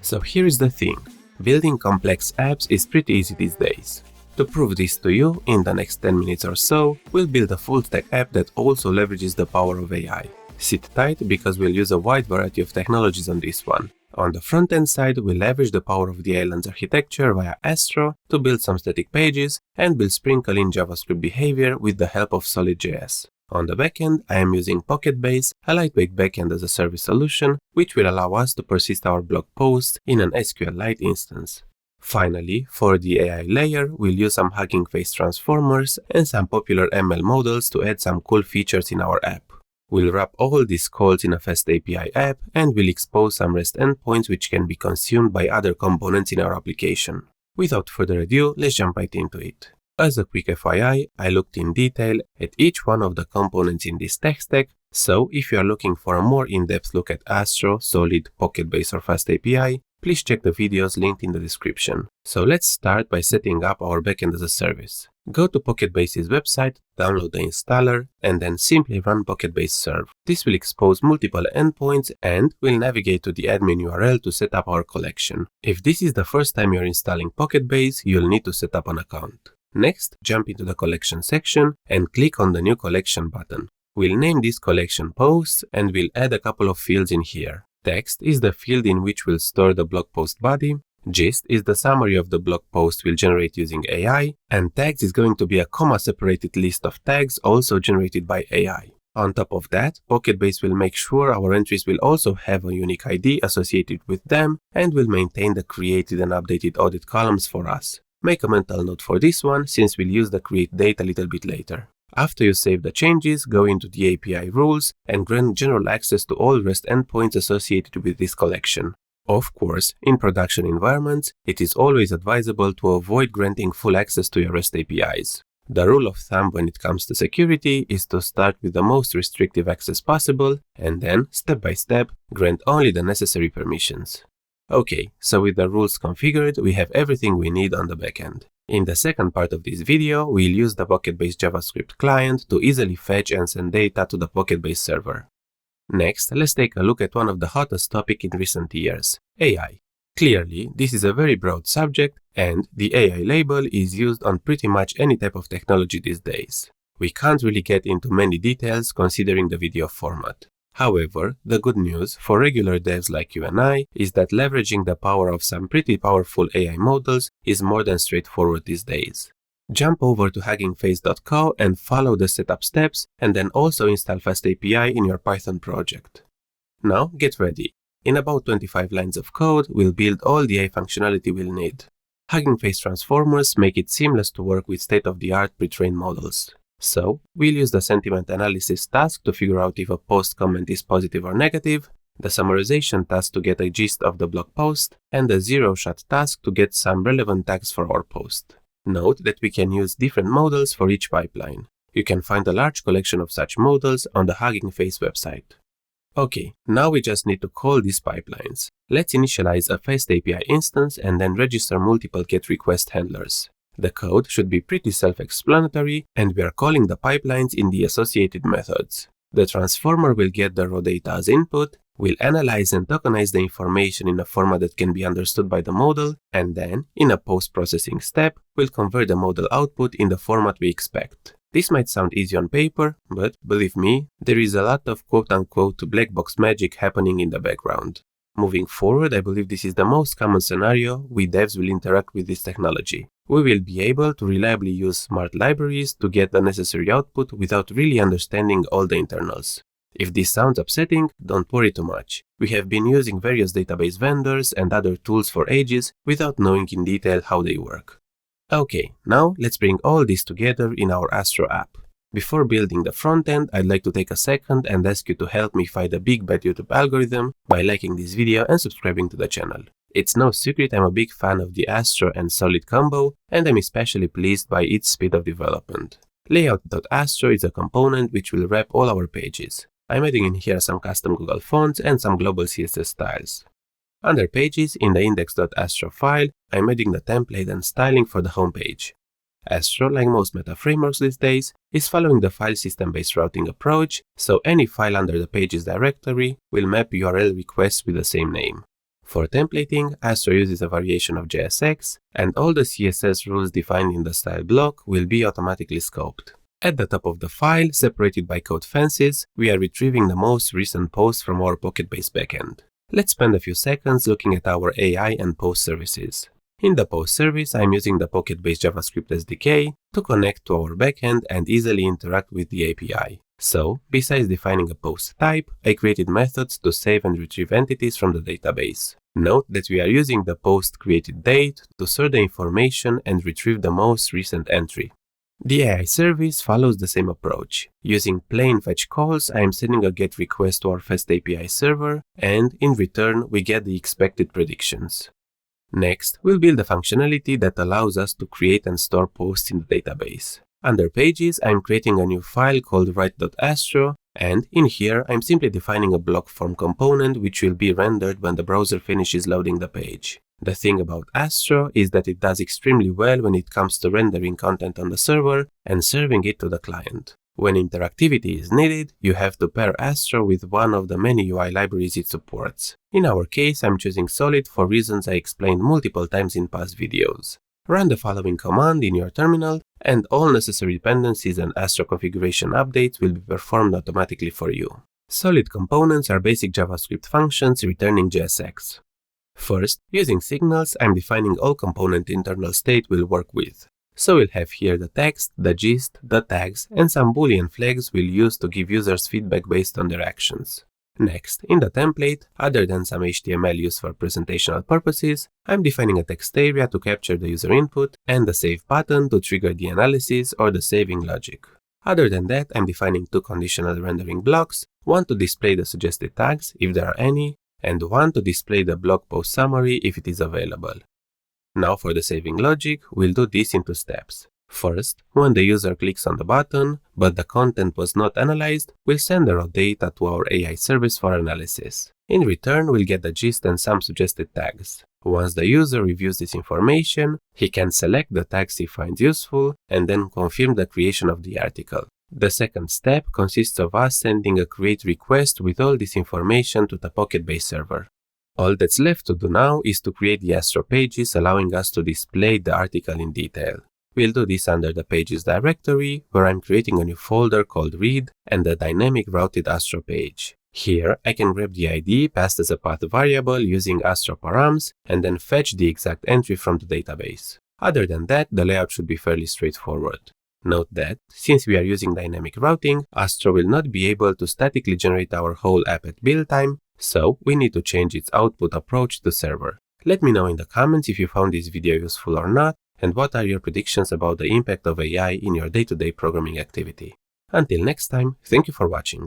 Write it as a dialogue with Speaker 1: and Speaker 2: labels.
Speaker 1: So here is the thing, building complex apps is pretty easy these days. To prove this to you, in the next 10 minutes or so, we'll build a full-stack app that also leverages the power of AI. Sit tight because we'll use a wide variety of technologies on this one. On the front-end side, we'll leverage the power of the islands architecture via Astro to build some static pages, and we'll sprinkle in JavaScript behavior with the help of Solid.js. On the backend, I am using Pocketbase, a lightweight backend as a service solution, which will allow us to persist our blog posts in an SQLite instance. Finally, for the AI layer, we'll use some Hugging Face transformers and some popular ML models to add some cool features in our app. We'll wrap all these calls in a fast API app, and we'll expose some REST endpoints which can be consumed by other components in our application. Without further ado, let's jump right into it. As a quick FYI, I looked in detail at each one of the components in this tech stack, so if you are looking for a more in-depth look at Astro, Solid, Pocketbase or Fast API, please check the videos linked in the description. So let's start by setting up our backend as a service. Go to Pocketbase's website, download the installer, and then simply run Pocketbase serve. This will expose multiple endpoints and we'll navigate to the admin URL to set up our collection. If this is the first time you're installing Pocketbase, you'll need to set up an account. Next, jump into the collection section and click on the new collection button. We'll name this collection posts and we'll add a couple of fields in here. Text is the field in which we'll store the blog post body, gist is the summary of the blog post we'll generate using AI, and tags is going to be a comma-separated list of tags also generated by AI. On top of that, Pocketbase will make sure our entries will also have a unique ID associated with them and will maintain the created and updated audit columns for us. Make a mental note for this one since we'll use the create date a little bit later. After you save the changes, go into the API rules and grant general access to all REST endpoints associated with this collection. Of course, in production environments, it is always advisable to avoid granting full access to your REST APIs. The rule of thumb when it comes to security is to start with the most restrictive access possible and then, step by step, grant only the necessary permissions. Okay, so with the rules configured, we have everything we need on the backend. In the second part of this video, we'll use the Pocketbase JavaScript client to easily fetch and send data to the Pocketbase server. Next, let's take a look at one of the hottest topics in recent years, AI. Clearly, this is a very broad subject, and the AI label is used on pretty much any type of technology these days. We can't really get into many details considering the video format. However, the good news for regular devs like you and I is that leveraging the power of some pretty powerful AI models is more than straightforward these days. Jump over to huggingface.co and follow the setup steps and then also install Fast API in your Python project. Now get ready. In about 25 lines of code, we'll build all the AI functionality we'll need. Hugging Face transformers make it seamless to work with state-of-the-art pre-trained models. So, we'll use the sentiment analysis task to figure out if a post comment is positive or negative, the summarization task to get a gist of the blog post, and the zero-shot task to get some relevant tags for our post. Note that we can use different models for each pipeline. You can find a large collection of such models on the Hugging Face website. Okay, now we just need to call these pipelines. Let's initialize a Fast API instance and then register multiple GET request handlers. The code should be pretty self-explanatory, and we are calling the pipelines in the associated methods. The transformer will get the raw data as input, will analyze and tokenize the information in a format that can be understood by the model, and then, in a post-processing step, will convert the model output in the format we expect. This might sound easy on paper, but believe me, there is a lot of quote-unquote black box magic happening in the background. Moving forward, I believe this is the most common scenario we devs will interact with this technology. We will be able to reliably use smart libraries to get the necessary output without really understanding all the internals. If this sounds upsetting, don't worry too much. We have been using various database vendors and other tools for ages without knowing in detail how they work. Okay, now let's bring all this together in our Astro app. Before building the front end, I'd like to take a second and ask you to help me fight the big bad YouTube algorithm by liking this video and subscribing to the channel. It's no secret I'm a big fan of the Astro and Solid combo, and I'm especially pleased by its speed of development. Layout.astro is a component which will wrap all our pages. I'm adding in here some custom Google fonts and some global CSS styles. Under Pages, in the index.astro file, I'm adding the template and styling for the home page. Astro, like most meta frameworks these days, is following the file system-based routing approach, so any file under the Pages directory will map URL requests with the same name. For templating, Astro uses a variation of JSX, and all the CSS rules defined in the style block will be automatically scoped. At the top of the file, separated by code fences, we are retrieving the most recent post from our Pocketbase backend. Let's spend a few seconds looking at our AI and post services. In the post service, I'm using the Pocketbase JavaScript SDK to connect to our backend and easily interact with the API. So, besides defining a post type, I created methods to save and retrieve entities from the database. Note that we are using the post created date to sort the information and retrieve the most recent entry. The AI service follows the same approach. Using plain fetch calls, I am sending a GET request to our REST API server, and in return, we get the expected predictions. Next, we'll build a functionality that allows us to create and store posts in the database. Under Pages, I'm creating a new file called write.astro, and in here, I'm simply defining a block form component which will be rendered when the browser finishes loading the page. The thing about Astro is that it does extremely well when it comes to rendering content on the server and serving it to the client. When interactivity is needed, you have to pair Astro with one of the many UI libraries it supports. In our case, I'm choosing Solid for reasons I explained multiple times in past videos. Run the following command in your terminal, and all necessary dependencies and Astro configuration updates will be performed automatically for you. Solid components are basic JavaScript functions returning JSX. First, using signals, I'm defining all component internal state we'll work with. So we'll have here the text, the gist, the tags, and some boolean flags we'll use to give users feedback based on their actions. Next, in the template, other than some HTML used for presentational purposes, I'm defining a text area to capture the user input and the save button to trigger the analysis or the saving logic. Other than that, I'm defining two conditional rendering blocks, one to display the suggested tags, if there are any, and one to display the blog post summary if it is available. Now for the saving logic, we'll do this in two steps. First, when the user clicks on the button, but the content was not analyzed, we'll send the raw data to our AI service for analysis. In return, we'll get the gist and some suggested tags. Once the user reviews this information, he can select the tags he finds useful and then confirm the creation of the article. The second step consists of us sending a create request with all this information to the Pocketbase server. All that's left to do now is to create the Astro pages, allowing us to display the article in detail. We'll do this under the Pages directory, where I'm creating a new folder called Read and the dynamic routed Astro page. Here, I can grab the ID passed as a path variable using Astro params and then fetch the exact entry from the database. Other than that, the layout should be fairly straightforward. Note that, since we are using dynamic routing, Astro will not be able to statically generate our whole app at build time, so we need to change its output approach to server. Let me know in the comments if you found this video useful or not, and what are your predictions about the impact of AI in your day-to-day programming activity. Until next time, thank you for watching.